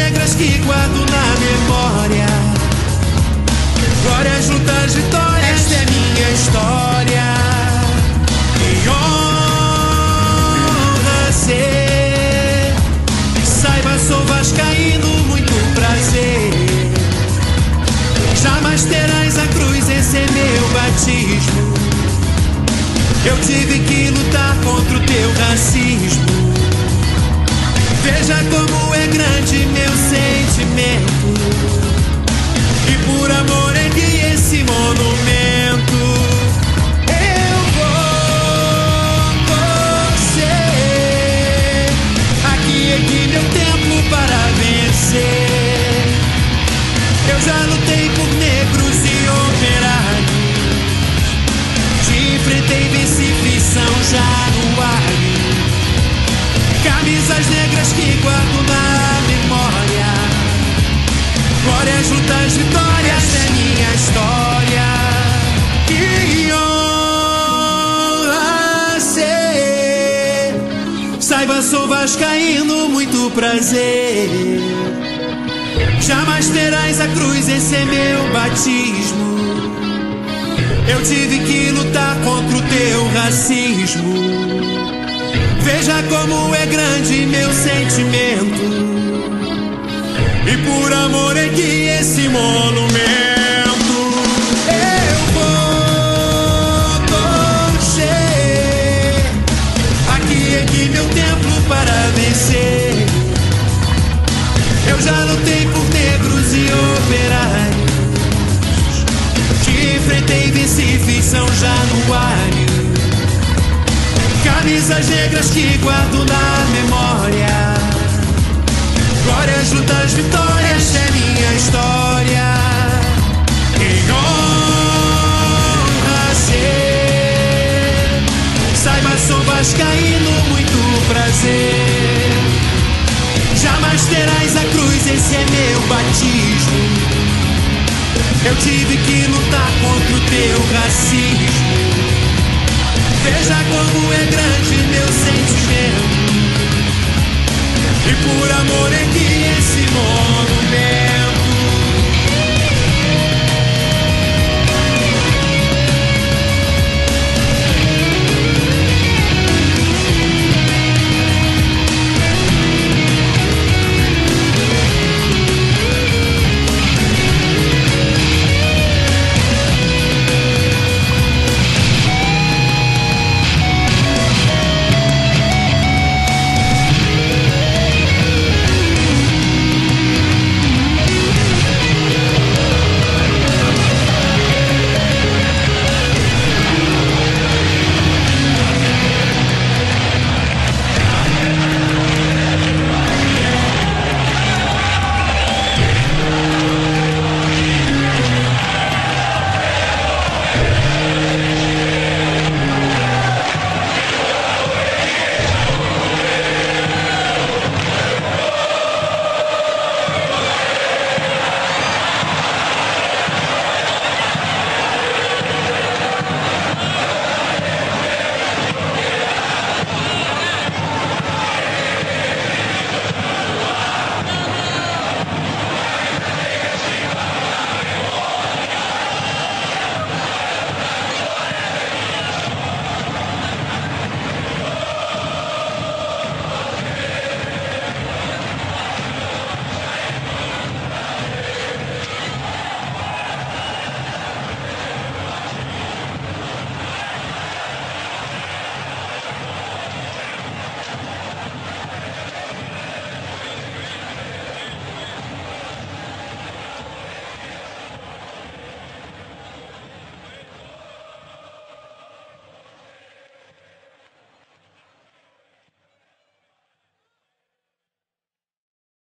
negras que guardo na memória. Glórias, lutas, vitórias, esta é minha história. Que honra ser. Saiba, sou vascaíno, muito prazer. Jamais terás a cruz, esse é meu batismo. Eu tive que lutar contra o teu racismo. Veja como é grande meu sentimento, e por amor ergui esse monumento. Eu vou torcer, aqui ergui meu templo para vencer. Eu já lutei por negros e operários, te enfrentei, venci, fiz São Januário. Camisas negras que guardo na memória. Glórias, lutas, vitórias, esta é minha história. Que honra ser. Saiba, sou vascaíno, muito prazer. Jamais terás a cruz, esse é meu batismo. Eu tive que lutar contra o teu racismo. Veja como é grande meu sentimento, e por amor ergui esse monumento. Eu vou torcer, aqui ergui meu templo para vencer. Eu já lutei por negros e operários, te enfrentei, venci, fiz São Januário. Camisas negras que guardo na memória. Glórias, lutas, vitórias, esta é minha história. Que honra ser. Saiba, sou vascaíno, muito prazer. Jamais terás a cruz, esse é meu batismo. Eu tive que lutar contra o teu racismo. Veja como é grande meu sentimento, e por amor ergui esse monumento.